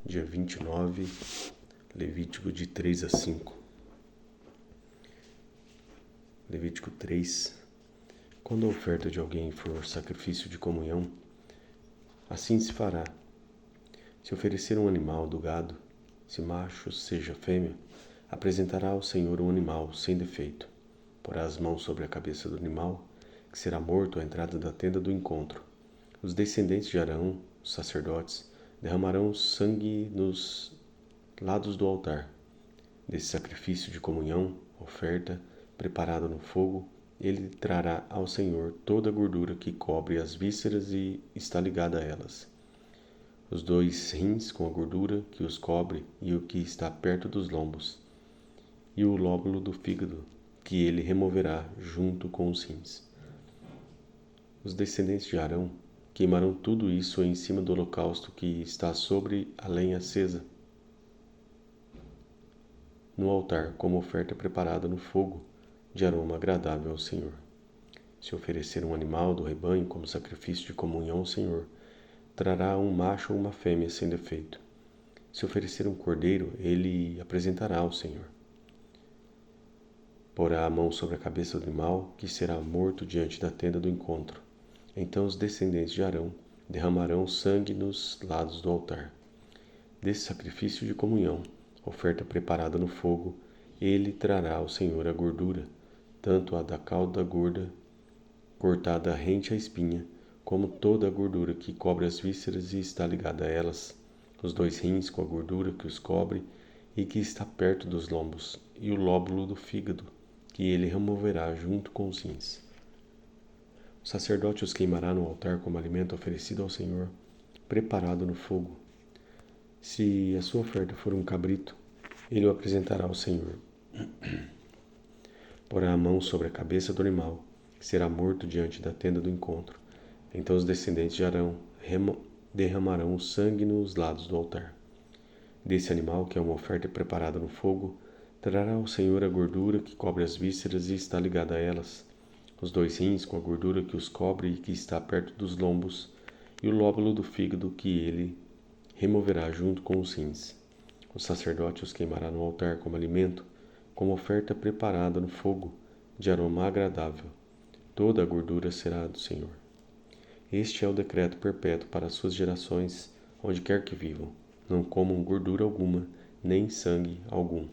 dia 29, Levítico de 3 a 5. Levítico 3. Quando a oferta de alguém for sacrifício de comunhão, assim se fará. Se oferecer um animal do gado, se macho seja fêmea, apresentará ao Senhor um animal sem defeito. Porá as mãos sobre a cabeça do animal, que será morto à entrada da tenda do encontro. Os descendentes de Arão, os sacerdotes, derramarão sangue nos lados do altar. Desse sacrifício de comunhão, oferta, preparada no fogo, ele trará ao Senhor toda a gordura que cobre as vísceras e está ligada a elas. Os 2 rins com a gordura que os cobre e o que está perto dos lombos, e o lóbulo do fígado, que ele removerá junto com os rins. Os descendentes de Arão queimarão tudo isso em cima do holocausto que está sobre a lenha acesa no altar, como oferta preparada no fogo, de aroma agradável ao Senhor. Se oferecer um animal do rebanho como sacrifício de comunhão ao Senhor, trará um macho ou uma fêmea sem defeito. Se oferecer um cordeiro, ele apresentará ao Senhor. Porá a mão sobre a cabeça do animal, que será morto diante da tenda do encontro. Então os descendentes de Arão derramarão sangue nos lados do altar. Desse sacrifício de comunhão, oferta preparada no fogo, ele trará ao Senhor a gordura, tanto a da cauda gorda, cortada rente à espinha, como toda a gordura que cobre as vísceras e está ligada a elas, os 2 rins com a gordura que os cobre e que está perto dos lombos, e o lóbulo do fígado, que ele removerá junto com os rins. O sacerdote os queimará no altar como alimento oferecido ao Senhor, preparado no fogo. Se a sua oferta for um cabrito, ele o apresentará ao Senhor. Porá a mão sobre a cabeça do animal, que será morto diante da tenda do encontro. Então os descendentes de Arão derramarão o sangue nos lados do altar. Desse animal, que é uma oferta preparada no fogo, trará ao Senhor a gordura que cobre as vísceras e está ligada a elas, os 2 rins com a gordura que os cobre e que está perto dos lombos, e o lóbulo do fígado que ele removerá junto com os rins. O sacerdote os queimará no altar como alimento, como oferta preparada no fogo, de aroma agradável. Toda a gordura será do Senhor. Este é o decreto perpétuo para as suas gerações, onde quer que vivam. Não comam gordura alguma, nem sangue algum.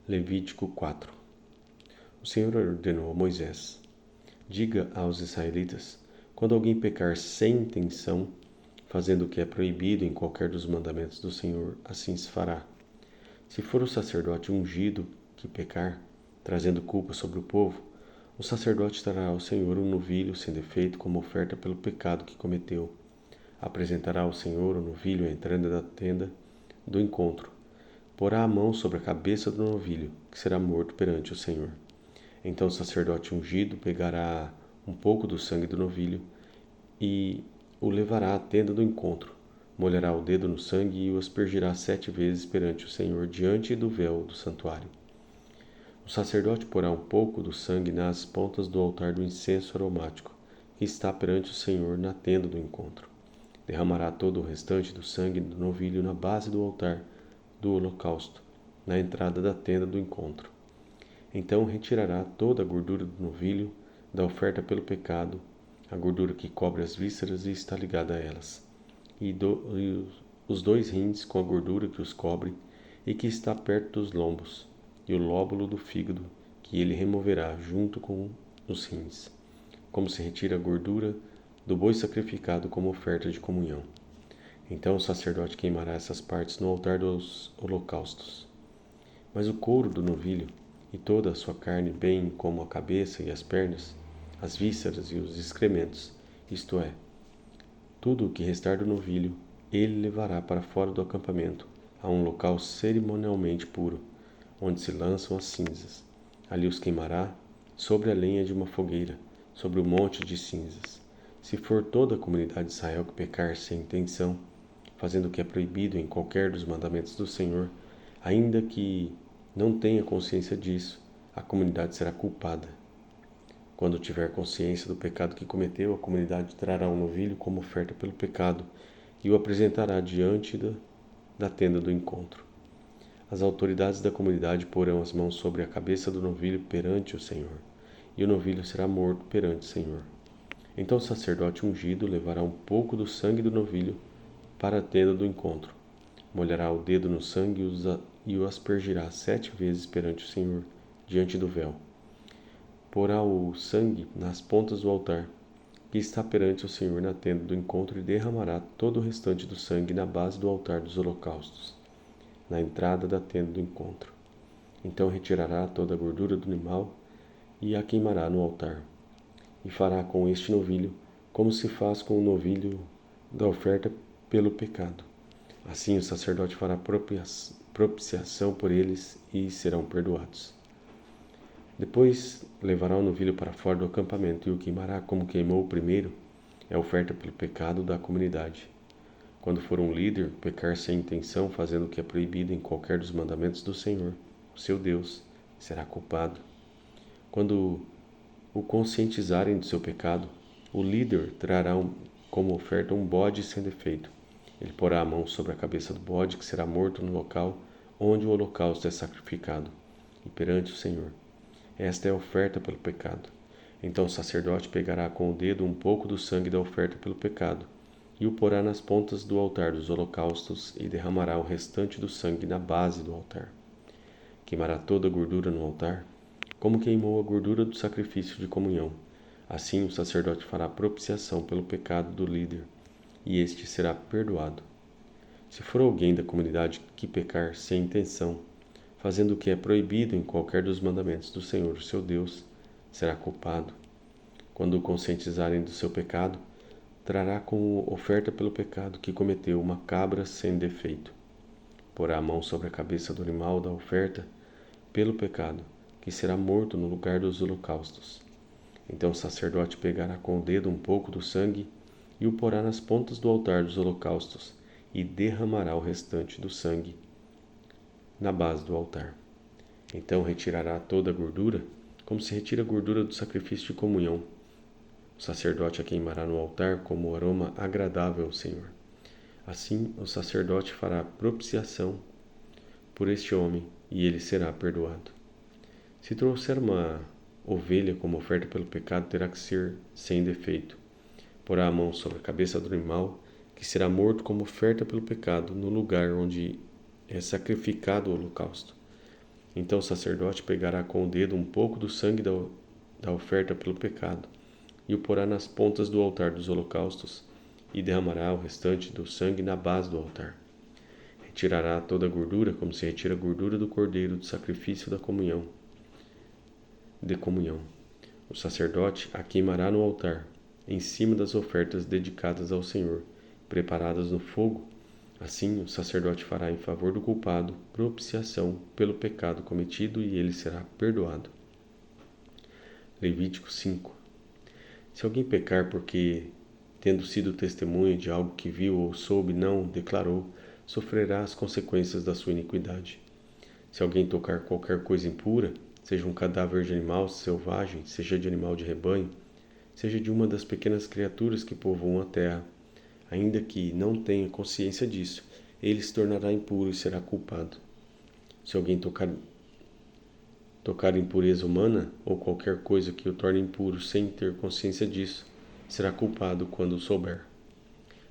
Levítico 4. O Senhor ordenou a Moisés: diga aos israelitas, quando alguém pecar sem intenção, fazendo o que é proibido em qualquer dos mandamentos do Senhor, assim se fará. Se for o sacerdote ungido que pecar, trazendo culpa sobre o povo, o sacerdote trará ao Senhor um novilho sem defeito como oferta pelo pecado que cometeu. Apresentará ao Senhor o novilho à entrada da tenda do encontro. Porá a mão sobre a cabeça do novilho, que será morto perante o Senhor. Então o sacerdote ungido pegará um pouco do sangue do novilho e o levará à tenda do encontro. Molhará o dedo no sangue e o aspergirá 7 vezes perante o Senhor diante do véu do santuário. O sacerdote porá um pouco do sangue nas pontas do altar do incenso aromático, que está perante o Senhor na tenda do encontro. Derramará todo o restante do sangue do novilho na base do altar do holocausto, na entrada da tenda do encontro. Então retirará toda a gordura do novilho, da oferta pelo pecado, a gordura que cobre as vísceras e está ligada a elas, e os 2 rins com a gordura que os cobre e que está perto dos lombos, e o lóbulo do fígado, que ele removerá junto com os rins, como se retira a gordura do boi sacrificado como oferta de comunhão. Então o sacerdote queimará essas partes no altar dos holocaustos. Mas o couro do novilho e toda a sua carne, bem como a cabeça e as pernas, as vísceras e os excrementos, isto é, tudo o que restar do novilho, ele levará para fora do acampamento, a um local cerimonialmente puro, onde se lançam as cinzas. Ali os queimará sobre a lenha de uma fogueira, sobre o monte de cinzas. Se for toda a comunidade de Israel que pecar sem intenção, fazendo o que é proibido em qualquer dos mandamentos do Senhor, ainda que não tenha consciência disso, a comunidade será culpada. Quando tiver consciência do pecado que cometeu, a comunidade trará um novilho como oferta pelo pecado e o apresentará diante da tenda do encontro. As autoridades da comunidade porão as mãos sobre a cabeça do novilho perante o Senhor, e o novilho será morto perante o Senhor. Então o sacerdote ungido levará um pouco do sangue do novilho para a tenda do encontro, molhará o dedo no sangue e o aspergirá 7 vezes perante o Senhor, diante do véu. Porá o sangue nas pontas do altar, que está perante o Senhor na tenda do encontro, e derramará todo o restante do sangue na base do altar dos holocaustos, na entrada da tenda do encontro. Então retirará toda a gordura do animal e a queimará no altar. E fará com este novilho como se faz com o novilho da oferta pelo pecado. Assim o sacerdote fará propiciação por eles e serão perdoados. Depois levará o novilho para fora do acampamento e o queimará como queimou o primeiro, é oferta pelo pecado da comunidade. Quando for um líder pecar sem intenção, fazendo o que é proibido em qualquer dos mandamentos do Senhor, o seu Deus, será culpado. Quando o conscientizarem do seu pecado, o líder trará como oferta um bode sem defeito. Ele porá a mão sobre a cabeça do bode, que será morto no local onde o holocausto é sacrificado, e perante o Senhor. Esta é a oferta pelo pecado. Então o sacerdote pegará com o dedo um pouco do sangue da oferta pelo pecado, e o porá nas pontas do altar dos holocaustos, e derramará o restante do sangue na base do altar. Queimará toda a gordura no altar, como queimou a gordura do sacrifício de comunhão. Assim o sacerdote fará propiciação pelo pecado do líder, e este será perdoado. Se for alguém da comunidade que pecar sem intenção, fazendo o que é proibido em qualquer dos mandamentos do Senhor, seu Deus, será culpado. Quando o conscientizarem do seu pecado, trará como oferta pelo pecado que cometeu uma cabra sem defeito. Porá a mão sobre a cabeça do animal da oferta pelo pecado, que será morto no lugar dos holocaustos. Então o sacerdote pegará com o dedo um pouco do sangue e o porá nas pontas do altar dos holocaustos, e derramará o restante do sangue na base do altar. Então retirará toda a gordura, como se retira a gordura do sacrifício de comunhão. O sacerdote a queimará no altar como aroma agradável ao Senhor. Assim o sacerdote fará propiciação por este homem, e ele será perdoado. Se trouxer uma ovelha como oferta pelo pecado, terá que ser sem defeito. Porá a mão sobre a cabeça do animal, que será morto como oferta pelo pecado, no lugar onde é sacrificado o holocausto. Então o sacerdote pegará com o dedo um pouco do sangue da oferta pelo pecado, e o porá nas pontas do altar dos holocaustos, e derramará o restante do sangue na base do altar. Retirará toda a gordura, como se retira a gordura do cordeiro do sacrifício de comunhão. O sacerdote a queimará no altar, em cima das ofertas dedicadas ao Senhor, preparadas no fogo. Assim o sacerdote fará em favor do culpado propiciação pelo pecado cometido, e ele será perdoado. Levítico 5. Se alguém pecar porque, tendo sido testemunha de algo que viu ou soube, não declarou, sofrerá as consequências da sua iniquidade. Se alguém tocar qualquer coisa impura, seja um cadáver de animal selvagem, seja de animal de rebanho, seja de uma das pequenas criaturas que povoam a terra, ainda que não tenha consciência disso, ele se tornará impuro e será culpado. Se alguém tocar impureza humana ou qualquer coisa que o torne impuro sem ter consciência disso, será culpado quando o souber.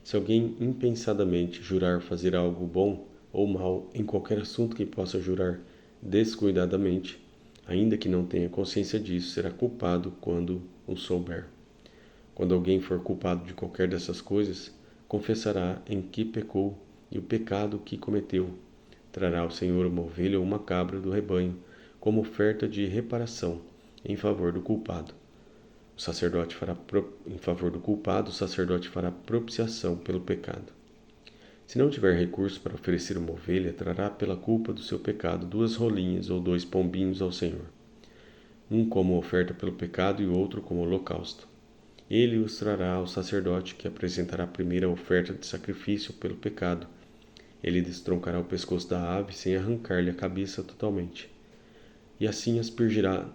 Se alguém impensadamente jurar fazer algo bom ou mal em qualquer assunto que possa jurar descuidadamente, ainda que não tenha consciência disso, será culpado quando o souber. Quando alguém for culpado de qualquer dessas coisas, confessará em que pecou e o pecado que cometeu. Trará ao Senhor uma ovelha ou uma cabra do rebanho, como oferta de reparação em favor do culpado. Em favor do culpado, o sacerdote fará propiciação pelo pecado. Se não tiver recurso para oferecer uma ovelha, trará pela culpa do seu pecado 2 rolinhas ou 2 pombinhos ao Senhor, um como oferta pelo pecado e o outro como holocausto. Ele os trará ao sacerdote, que apresentará primeiro a oferta de sacrifício pelo pecado. Ele destroncará o pescoço da ave sem arrancar-lhe a cabeça totalmente, e assim aspergirá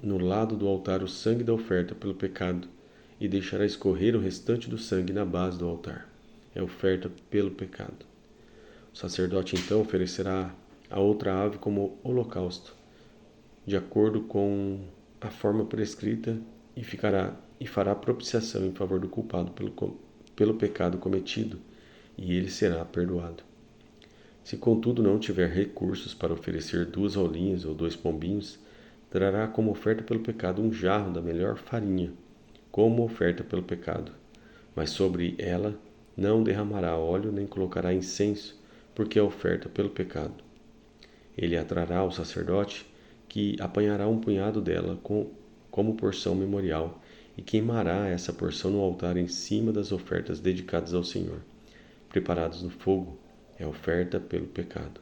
no lado do altar o sangue da oferta pelo pecado, e deixará escorrer o restante do sangue na base do altar. é oferta pelo pecado. O sacerdote então oferecerá a outra ave como holocausto, de acordo com a forma prescrita, e fará propiciação em favor do culpado pelo pecado cometido, e ele será perdoado. Se contudo não tiver recursos para oferecer 2 rolinhas ou 2 pombinhos, trará como oferta pelo pecado um jarro da melhor farinha, como oferta pelo pecado. Mas sobre ela não derramará óleo nem colocará incenso, porque é oferta pelo pecado. Ele a trará ao sacerdote, que apanhará um punhado dela como porção memorial, e queimará essa porção no altar em cima das ofertas dedicadas ao Senhor, preparadas no fogo, é oferta pelo pecado.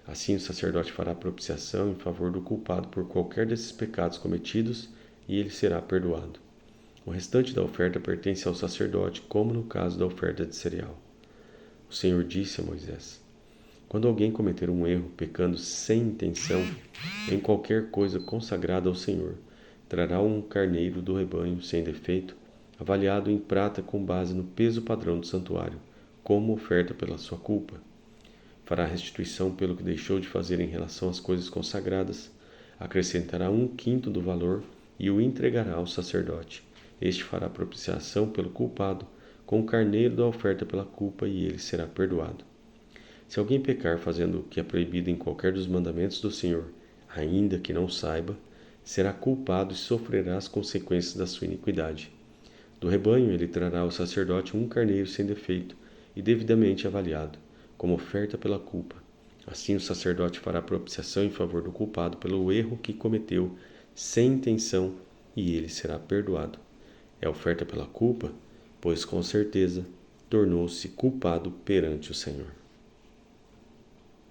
Assim o sacerdote fará propiciação em favor do culpado por qualquer desses pecados cometidos, e ele será perdoado. O restante da oferta pertence ao sacerdote, como no caso da oferta de cereal. O Senhor disse a Moisés: quando alguém cometer um erro, pecando sem intenção, em qualquer coisa consagrada ao Senhor, trará um carneiro do rebanho sem defeito, avaliado em prata com base no peso padrão do santuário, como oferta pela sua culpa. Fará restituição pelo que deixou de fazer em relação às coisas consagradas, acrescentará 1/5 do valor e o entregará ao sacerdote. Este fará propiciação pelo culpado com o carneiro da oferta pela culpa, e ele será perdoado. Se alguém pecar fazendo o que é proibido em qualquer dos mandamentos do Senhor, ainda que não saiba, será culpado e sofrerá as consequências da sua iniquidade. Do rebanho ele trará ao sacerdote um carneiro sem defeito e devidamente avaliado, como oferta pela culpa. Assim o sacerdote fará propiciação em favor do culpado pelo erro que cometeu sem intenção, e ele será perdoado. É oferta pela culpa, pois com certeza tornou-se culpado perante o Senhor.